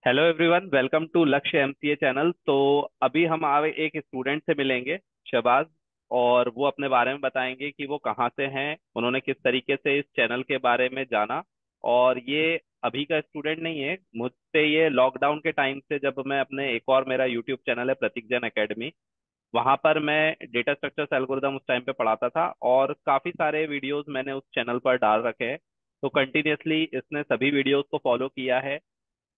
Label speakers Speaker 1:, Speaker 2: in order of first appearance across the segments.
Speaker 1: Hello everyone, welcome to लक्ष्य MCA channel. तो अभी हम आए एक स्टूडेंट से मिलेंगे, शहबाज। और वो अपने बारे में बताएंगे कि वो कहाँ से हैं, उन्होंने किस तरीके से इस चैनल के बारे में जाना। और ये अभी का स्टूडेंट नहीं है, मुझसे ये लॉकडाउन के टाइम से, जब मैं अपने एक और मेरा यूट्यूब चैनल है प्रतीक जैन एकेडमी, वहां पर मैं डेटा स्ट्रक्चर्स एल्गोरिदम उस टाइम पे पढ़ाता था और काफी सारे वीडियोस मैंने उस चैनल पर डाल रखे हैं। तो कंटिन्यूअसली इसने सभी वीडियोस को फॉलो किया है।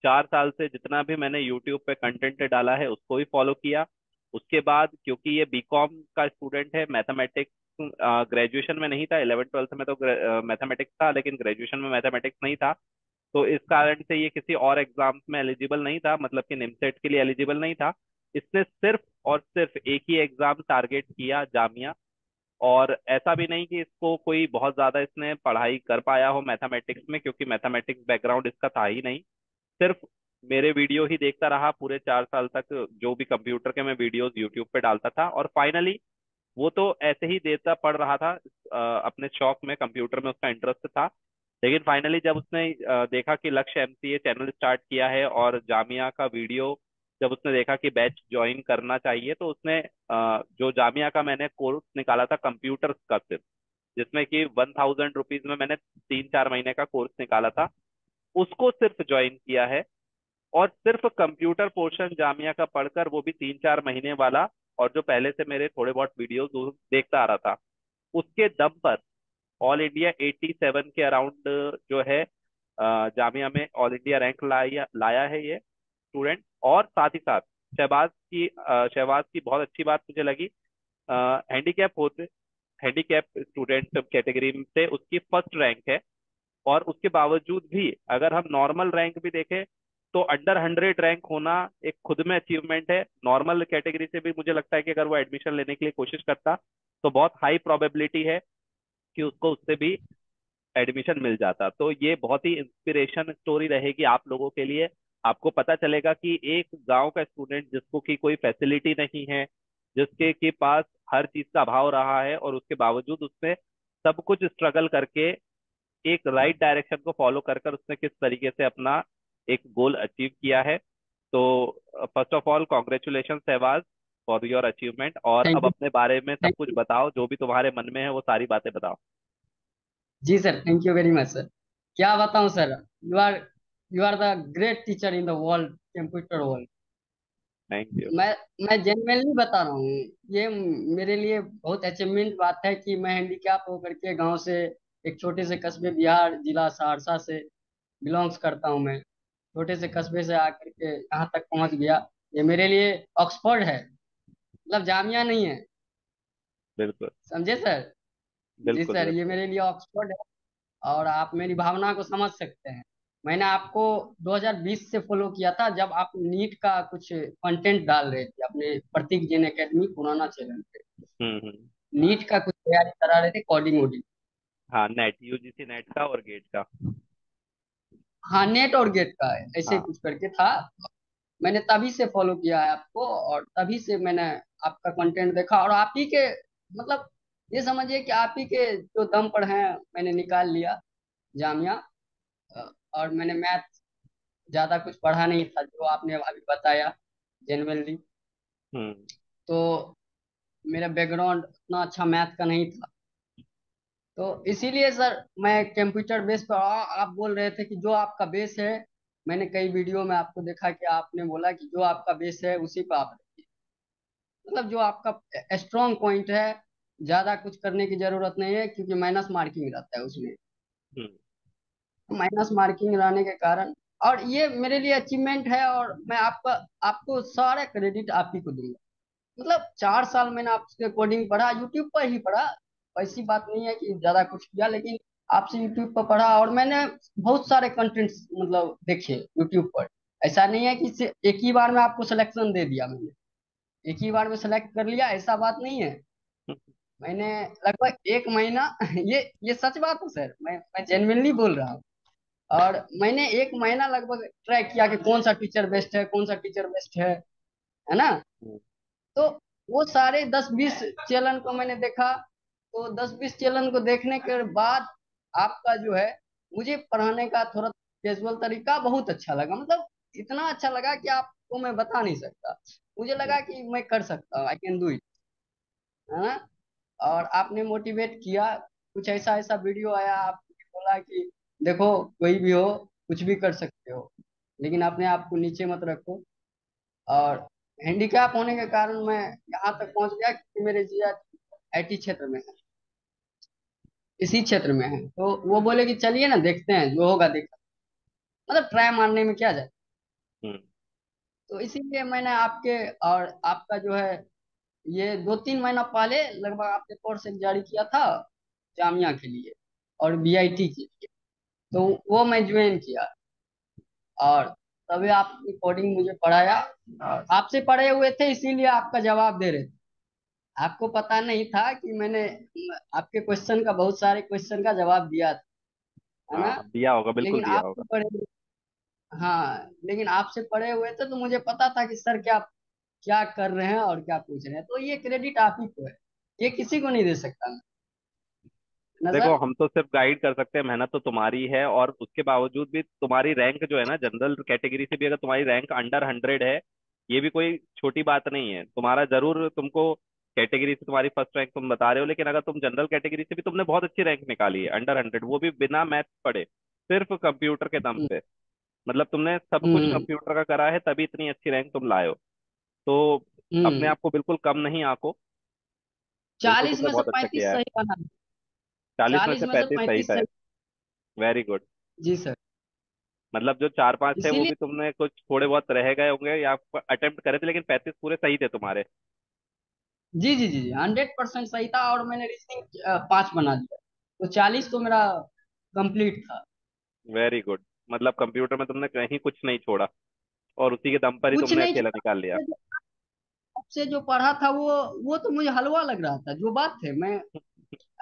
Speaker 1: 4 साल से जितना भी मैंने यूट्यूब पे कंटेंट डाला है उसको भी फॉलो किया। उसके बाद क्योंकि ये बीकॉम का स्टूडेंट है, मैथमेटिक्स ग्रेजुएशन में नहीं था, 11th 12th में तो मैथमेटिक्स था, लेकिन ग्रेजुएशन में मैथमेटिक्स नहीं था। तो इस कारण से ये किसी और एग्जाम्स में एलिजिबल नहीं था, मतलब कि निमसेट के लिए एलिजिबल नहीं था। इसने सिर्फ और सिर्फ एक ही एग्जाम टारगेट किया, जामिया। और ऐसा भी नहीं कि इसको कोई बहुत ज्यादा इसने पढ़ाई कर पाया हो मैथमेटिक्स में, क्योंकि मैथमेटिक्स बैकग्राउंड इसका था ही नहीं। सिर्फ मेरे वीडियो ही देखता रहा पूरे 4 साल तक, जो भी कंप्यूटर के मैं वीडियोस यूट्यूब पे डालता था। और फाइनली वो तो ऐसे ही देता पढ़ रहा था, अपने शौक में, कंप्यूटर में उसका इंटरेस्ट था। लेकिन फाइनली जब उसने देखा कि लक्ष्य एमसीए चैनल स्टार्ट किया है और जामिया का वीडियो, जब उसने देखा कि बैच ज्वाइन करना चाहिए, तो उसने जो जामिया का मैंने कोर्स निकाला था कंप्यूटर का सिर्फ, जिसमें कि 1000 रुपीज में मैंने 3 4 महीने का कोर्स निकाला था, उसको सिर्फ ज्वाइन किया है। और सिर्फ कंप्यूटर पोर्शन जामिया का पढ़कर, वो भी 3 4 महीने वाला, और जो पहले से मेरे थोड़े बहुत वीडियोस देखता आ रहा था, उसके दम पर ऑल इंडिया 87 के अराउंड जो है जामिया में ऑल इंडिया रैंक लाया लाया है ये स्टूडेंट। और साथ ही साथ शहबाज की बहुत अच्छी बात मुझे लगी, हैंडीकैप होते हैंडीकैप स्टूडेंट कैटेगरी से उसकी फर्स्ट रैंक है। और उसके बावजूद भी अगर हम नॉर्मल रैंक भी देखें, तो अंडर 100 रैंक होना एक खुद में अचीवमेंट है। नॉर्मल कैटेगरी से भी मुझे लगता है कि अगर वो एडमिशन लेने के लिए कोशिश करता, तो बहुत हाई प्रोबेबिलिटी है कि उसको उससे भी एडमिशन मिल जाता। तो ये बहुत ही इंस्पिरेशन स्टोरी रहेगी आप लोगों के लिए। आपको पता चलेगा कि एक गांव का स्टूडेंट, जिसको की कोई फैसिलिटी नहीं है, जिसके के पास हर चीज का अभाव रहा है, और उसके बावजूद उसने सब कुछ स्ट्रगल करके एक राइट डायरेक्शन को फॉलो कर कर उसने किस तरीके से अपना एक गोल अचीव किया है। तो फर्स्ट ऑफ ऑल कॉन्ग्रेचुलेशन सहवाज फॉर योर अचीवमेंट। और
Speaker 2: थैंक
Speaker 1: अब
Speaker 2: यू।
Speaker 1: अपने बारे में सब
Speaker 2: थैंक
Speaker 1: कुछ
Speaker 2: यू।
Speaker 1: बताओ, जो भी तुम्हारे मन में है वो सारी बातें बताओ।
Speaker 2: जी sir, thank you very much sir. क्या बताऊं sir, you are the great teacher in the world, computer world.
Speaker 1: Thank you.
Speaker 2: मैं मैं जेन्युइनली बता रहा हूँ। ये मेरे लिए बहुत अचीवमेंट बात है कि मैं हैंडीकैप होकर के गांव से, एक छोटे से कस्बे, बिहार जिला सहरसा से बिलोंग्स करता हूँ मैं। छोटे से कस्बे से आकर के यहाँ तक पहुंच गया। ये मेरे लिए ऑक्सफोर्ड है, मतलब जामिया नहीं है।
Speaker 1: बिल्कुल
Speaker 2: समझे सर? जी
Speaker 1: बिल्कुल
Speaker 2: सर, ये
Speaker 1: बिल्कुल।
Speaker 2: मेरे लिए ऑक्सफोर्ड है। और आप मेरी भावना को समझ सकते हैं। मैंने आपको 2020 से फॉलो किया था, जब आप नीट का कुछ कंटेंट डाल रहे थे अपने प्रतीक जैन एकेडमी पुराना चैनल पे।
Speaker 1: हम्म।
Speaker 2: नीट का कुछ तैयारी करा रहे थे, कोडिंग वोडिंग।
Speaker 1: हाँ, नेट, यूजीसी नेट का और गेट का।
Speaker 2: हाँ, नेट और गेट का है, ऐसे ही
Speaker 1: हाँ।
Speaker 2: कुछ करके था। मैंने तभी से फॉलो किया है आपको, और तभी से मैंने आपका कंटेंट देखा, और आप ही के, मतलब ये समझिए कि आप ही के जो दम पर हैं मैंने निकाल लिया जामिया। और मैंने मैथ ज्यादा कुछ पढ़ा नहीं था, जो आपने अभी बताया, जेनुअनली।
Speaker 1: हम्म।
Speaker 2: तो मेरा बैकग्राउंड उतना अच्छा मैथ का नहीं था। तो इसीलिए सर मैं कंप्यूटर बेस पर, आप बोल रहे थे कि जो आपका बेस है, मैंने कई वीडियो में आपको देखा कि आपने बोला कि जो आपका बेस है उसी पर आप रखिए। मतलब जो आपका स्ट्रॉन्ग पॉइंट है, ज्यादा कुछ करने की जरूरत नहीं है, क्योंकि माइनस मार्किंग रहता है उसमें।
Speaker 1: हम्म।
Speaker 2: माइनस मार्किंग रहने के कारण, और ये मेरे लिए अचीवमेंट है, और मैं आपका आपको सारा क्रेडिट आप ही को दूंगा। मतलब 4 साल मैंने आपसे कोडिंग पढ़ा, यूट्यूब पर ही पढ़ा। ऐसी बात नहीं है कि ज्यादा कुछ किया, लेकिन आपसे यूट्यूब पर पढ़ा, और मैंने बहुत सारे कंटेंट्स मतलब देखे यूट्यूब पर। ऐसा नहीं है कि एक ही बार में आपको सिलेक्शन दे दिया मैंने, एक ही बार में सेलेक्ट कर लिया, ऐसा बात नहीं है। मैंने लगभग एक महीना ये सच बात है सर, मैं जेन्युइनली बोल रहा हूँ। और मैंने एक महीना लगभग ट्राई किया कि कौन सा टीचर बेस्ट है, कौन सा टीचर बेस्ट है ना।
Speaker 1: हम्म।
Speaker 2: तो वो सारे 10 20 चैनल को मैंने देखा। तो 10 20 चैनल को देखने के बाद आपका जो है, मुझे पढ़ाने का थोड़ा कैजुअल तरीका बहुत अच्छा लगा। मतलब इतना अच्छा लगा कि आपको मैं बता नहीं सकता। मुझे
Speaker 1: हम्म,
Speaker 2: लगा कि मैं कर सकता हूँ, आई कैन डू इट, है ना। और आपने मोटिवेट किया, कुछ ऐसा ऐसा वीडियो आया, आपने बोला कि देखो कोई भी हो, कुछ भी कर सकते हो, लेकिन अपने आप को नीचे मत रखो। और हैंडीकैप होने के कारण मैं यहाँ तक पहुंच गया कि मेरे जीजा आईटी क्षेत्र में है, इसी क्षेत्र में है, तो वो बोले कि चलिए ना देखते हैं, जो होगा देखा, मतलब ट्राई मारने में क्या जाए।
Speaker 1: हम्म,
Speaker 2: तो इसीलिए मैंने आपके और आपका जो है, ये 2-3 महीना पहले लगभग आपने कोर्स एक जारी किया था जामिया के लिए और बीआईटी के लिए, तो वो मैं ज्वाइन किया। और तभी आपने कोडिंग मुझे पढ़ाया, और आपसे पढ़े हुए थे इसीलिए आपका जवाब दे रहे थे। आपको पता नहीं था कि मैंने आपके क्वेश्चन का, बहुत सारे क्वेश्चन का जवाब दिया था, है
Speaker 1: हाँ
Speaker 2: ना।
Speaker 1: हाँ, दिया होगा, बिल्कुल
Speaker 2: लेकिन
Speaker 1: दिया
Speaker 2: आपसे
Speaker 1: होगा।
Speaker 2: पढ़े, हाँ लेकिन आपसे पढ़े हुए थे तो मुझे पता था कि सर क्या क्या कर रहे हैं और क्या पूछ रहे हैं, तो ये क्रेडिट आप ही को है, ये किसी को नहीं दे सकता मैं, है ना
Speaker 1: देखो,
Speaker 2: सर।
Speaker 1: हम तो सिर्फ गाइड कर सकते हैं, मेहनत तो तुम्हारी है, और उसके बावजूद भी तुम्हारी रैंक जो है ना, जनरल कैटेगरी से भी अगर तुम्हारी रैंक अंडर 100 है, ये भी कोई छोटी बात नहीं है। तुम्हारा जरूर, तुमको कैटेगरी से तुम्हारी फर्स्ट रैंक तुम बता रहे हो, लेकिन अगर तुम जनरल कैटेगरी से भी तुमने बहुत अच्छी रैंक निकाली है अंडर 100, वो भी बिना मैथ पढ़े, सिर्फ कंप्यूटर के दम
Speaker 2: हम्म।
Speaker 1: पे। मतलब तुमने सब कुछ
Speaker 2: हम्म।
Speaker 1: कंप्यूटर का करा है, तभी इतनी अच्छी रैंक तुम लाए हो। तो अपने
Speaker 2: हम्म।
Speaker 1: आप को बिल्कुल कम नहीं आंको। बिल्कुल
Speaker 2: 40
Speaker 1: तुमने
Speaker 2: में से
Speaker 1: बहुत अच्छा
Speaker 2: 35
Speaker 1: किया है।
Speaker 2: सही बना।
Speaker 1: 40 में से 35 सही
Speaker 2: 40 में से 35
Speaker 1: था।
Speaker 2: सही।
Speaker 1: Very good.
Speaker 2: जी सर।
Speaker 1: मतलब जो 4-5 थे वो
Speaker 2: इसीलिए
Speaker 1: भी तुमने कुछ थोड़े बहुत रह गए होंगे या अटेम्प्ट करे थे, लेकिन 35 पूरे सही थे तुम्हारे।
Speaker 2: जी जी जी जी 100% सही था, और मैंने रीजनिंग 5 बना दिया, तो 40 तो मेरा कंप्लीट था।
Speaker 1: Very good. मतलब कंप्यूटर में तुमने कहीं कुछ नहीं छोड़ा, और उसी के दम पर ही
Speaker 2: कुछ
Speaker 1: तुमने
Speaker 2: नहीं
Speaker 1: अकेला
Speaker 2: छोड़ा।
Speaker 1: निकाल लिया।
Speaker 2: आपसे जो पढ़ा था वो तो मुझे हलवा लग रहा था, जो बात है, मैं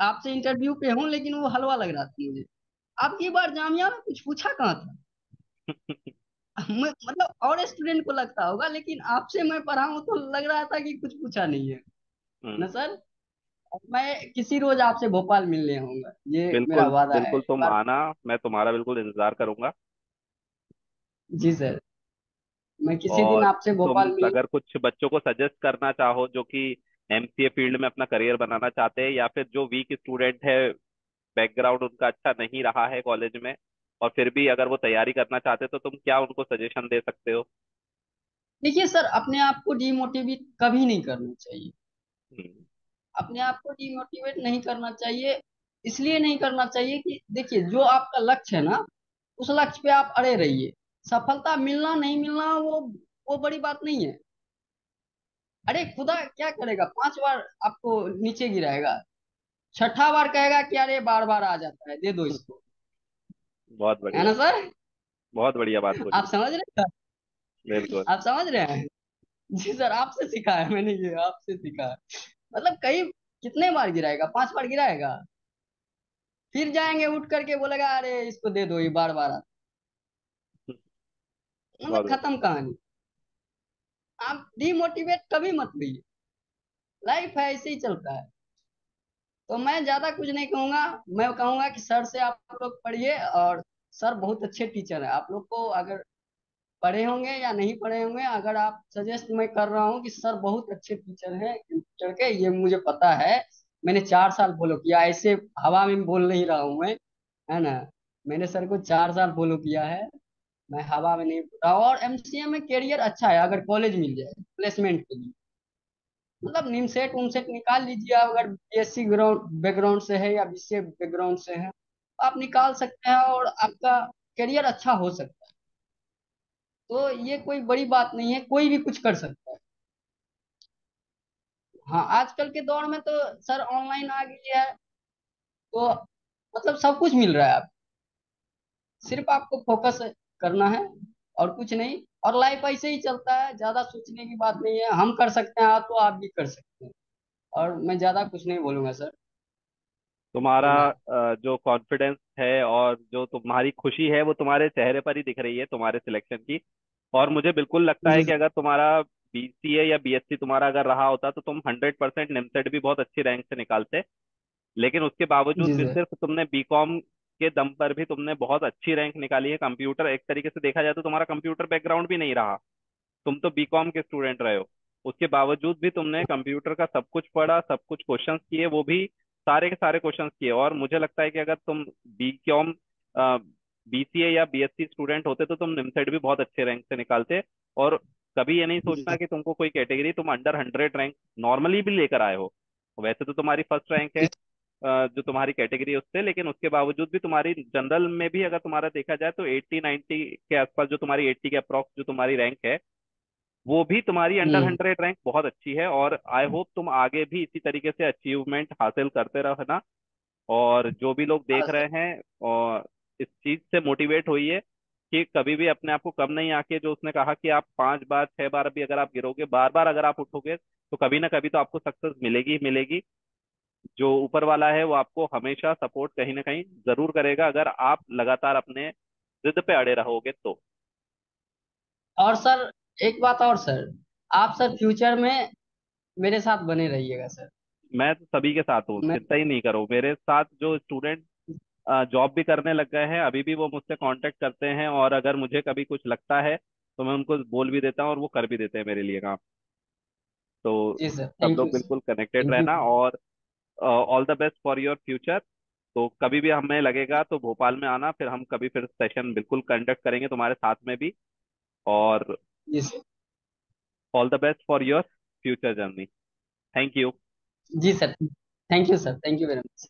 Speaker 2: आपसे इंटरव्यू पे हूँ लेकिन वो हलवा लग रहा था मुझे। आपकी बार जामिया में कुछ पूछा कहाँ था। मैं मतलब और स्टूडेंट को लगता होगा, लेकिन आपसे मैं पढ़ा हूँ तो लग रहा था कि कुछ पूछा नहीं है, ना
Speaker 1: हम्म,
Speaker 2: सर। अब मैं किसी रोज आपसे भोपाल मिलने आऊंगा, ये मेरा
Speaker 1: बिल्कुल
Speaker 2: वादा है
Speaker 1: बिल्कुल,
Speaker 2: इस
Speaker 1: तुम
Speaker 2: बार।
Speaker 1: आना। मैं तुम्हारा बिल्कुल इंतजार करूंगा।
Speaker 2: जी सर, मैं किसी दिन
Speaker 1: और
Speaker 2: आपसे
Speaker 1: तुम
Speaker 2: भोपाल मिल।
Speaker 1: अगर कुछ बच्चों को सजेस्ट करना चाहो जो कि एमसीए फील्ड में अपना करियर बनाना चाहते हैं, या फिर जो वीक स्टूडेंट है, बैकग्राउंड उनका अच्छा नहीं रहा है कॉलेज में, और फिर भी अगर वो तैयारी करना चाहते हैं, तो तुम क्या उनको सजेशन दे सकते हो?
Speaker 2: देखिए सर, अपने आप को डिमोटिवेट कभी नहीं करना चाहिए।
Speaker 1: हम्म,
Speaker 2: अपने आप को डिमोटिवेट नहीं करना चाहिए, इसलिए नहीं करना चाहिए कि देखिए जो आपका लक्ष्य है ना, उस लक्ष्य पे आप अड़े रहिए। सफलता मिलना नहीं मिलना वो बड़ी बात नहीं है। अरे खुदा क्या करेगा, 5 बार आपको नीचे गिराएगा, छठा बार कहेगा कि अरे बार बार आ जाता है, दे दो इसको,
Speaker 1: बहुत
Speaker 2: है
Speaker 1: बढ़िया।
Speaker 2: ना सर।
Speaker 1: बहुत बढ़िया बात
Speaker 2: आप
Speaker 1: बोली।
Speaker 2: समझ रहे हैं,
Speaker 1: बिल्कुल।
Speaker 2: आप समझ रहे हैं। जी सर, आपसे सीखा है मैंने, ये आपसे सीखा है। मतलब कई, कितने बार गिराएगा, 5 बार गिराएगा, फिर जाएंगे उठ करके बोलेगा अरे इसको दे दो, ये बार बार आता है। मतलब
Speaker 1: बहुत बढ़िया।
Speaker 2: खत्म कहानी। आप डिमोटिवेट कभी मत होइए, लाइफ है ऐसे ही चलता है। तो मैं ज्यादा कुछ नहीं कहूंगा, मैं कहूंगा कि सर से आप लोग पढ़िए, और सर बहुत अच्छे टीचर हैं। आप लोग को अगर पढ़े होंगे या नहीं पढ़े होंगे, अगर आप सजेस्ट मैं कर रहा हूँ कि सर बहुत अच्छे टीचर हैं कंप्यूटर के, ये मुझे पता है। मैंने 4 साल फॉलो किया, ऐसे हवा में बोल नहीं रहा हूँ मैं, है ना। मैंने सर को 4 साल फॉलो किया है, मैं हवा में नहीं बोल रहा हूँ। और एमसीए में करियर अच्छा है अगर कॉलेज मिल जाए प्लेसमेंट के लिए। मतलब निमसेट उमसेट निकाल लीजिए, अगर बीएससी ग्राउंड बैकग्राउंड से है या बीसीए बैकग्राउंड से है, आप निकाल सकते हैं और आपका करियर अच्छा हो सकता है। तो ये कोई बड़ी बात नहीं है, कोई भी कुछ कर सकता है। हाँ आजकल के दौर में तो सर ऑनलाइन आ गई है, तो मतलब सब कुछ मिल रहा है। आप सिर्फ आपको फोकस करना है और कुछ नहीं। और लाइफ ऐसे ही चलता है, ज्यादा सोचने की बात नहीं है, हम कर सकते हैं तो आप भी कर सकते हैं। और मैं ज्यादा कुछ नहीं बोलूंगा सर,
Speaker 1: तुम्हारा
Speaker 2: है ना।
Speaker 1: जो कॉन्फिडेंस है और जो तुम्हारी खुशी है, वो तुम्हारे चेहरे पर ही दिख रही है, तुम्हारे सिलेक्शन की। और मुझे बिल्कुल लगता है
Speaker 2: जी
Speaker 1: कि अगर तुम्हारा बीसीए या बीएससी तुम्हारा अगर रहा होता, तो तुम 100% निमसेट भी बहुत अच्छी रैंक से निकालते। लेकिन उसके बावजूद
Speaker 2: जी
Speaker 1: भी
Speaker 2: सर।
Speaker 1: सिर्फ तुमने बीकॉम के दम पर भी तुमने बहुत अच्छी रैंक निकाली है। कंप्यूटर एक तरीके से देखा जाए तो तुम्हारा कंप्यूटर बैकग्राउंड भी नहीं रहा, तुम तो बीकॉम के स्टूडेंट रहे हो। उसके बावजूद भी तुमने कंप्यूटर का सब कुछ पढ़ा, सब कुछ क्वेश्चंस किए, वो भी सारे के सारे क्वेश्चंस किए। और मुझे लगता है कि अगर तुम बीकॉम, बीसीए या बीएससी स्टूडेंट होते तो तुम निमसेट भी बहुत अच्छे रैंक से निकालते। और कभी ये नहीं
Speaker 2: जी
Speaker 1: सोचना कि तुमको कोई कैटेगरी, तुम अंडर 100 रैंक नॉर्मली भी लेकर आए हो। वैसे तो तुम्हारी फर्स्ट रैंक है,
Speaker 2: जी
Speaker 1: जो तुम्हारी कैटेगरी है उससे, लेकिन उसके बावजूद भी तुम्हारी जनरल में भी अगर तुम्हारा देखा जाए तो 80-90 के आसपास, जो तुम्हारी 80 के अप्रॉक्स जो तुम्हारी रैंक है, वो भी तुम्हारी अंडर 100 रैंक बहुत अच्छी है। और आई होप तुम आगे भी इसी तरीके से अचीवमेंट हासिल करते रहना। और जो भी लोग
Speaker 2: हाँ
Speaker 1: देख रहे
Speaker 2: सर।
Speaker 1: हैं, और इस चीज से मोटिवेट होइए कि कभी भी अपने आप को कम नहीं आके, जो उसने कहा कि आप 5 बार 6 बार भी अगर आप गिरोगे, बार बार अगर आप उठोगे, तो कभी ना कभी तो आपको सक्सेस मिलेगी ही मिलेगी। जो ऊपर वाला है वो आपको हमेशा सपोर्ट कहीं ना कहीं जरूर करेगा, अगर आप लगातार अपने जिद पे अड़े रहोगे तो।
Speaker 2: और सर एक बात और सर, आप सर फ्यूचर में मेरे साथ बने रहिएगा सर।
Speaker 1: मैं तो सभी के साथ हूँ,
Speaker 2: मैं।
Speaker 1: चिंता ही नहीं करो। मेरे साथ जो स्टूडेंट जॉब भी करने लग गए हैं, अभी भी वो मुझसे कांटेक्ट करते हैं, और अगर मुझे कभी कुछ लगता है तो मैं उनको बोल भी देता हूँ और वो कर भी देते हैं मेरे लिए काम। तो
Speaker 2: जी सर,
Speaker 1: सब
Speaker 2: थैंक
Speaker 1: लोग
Speaker 2: यू सर।
Speaker 1: बिल्कुल कनेक्टेड
Speaker 2: थैंक यू।
Speaker 1: रहना। और all the best for your future. तो कभी भी हमें लगेगा तो भोपाल में आना, फिर हम कभी फिर सेशन बिल्कुल कंडक्ट करेंगे तुम्हारे साथ में भी। और
Speaker 2: जी sir.
Speaker 1: All the best for your future journey. Thank you.
Speaker 2: जी sir. Thank you sir, thank you very much.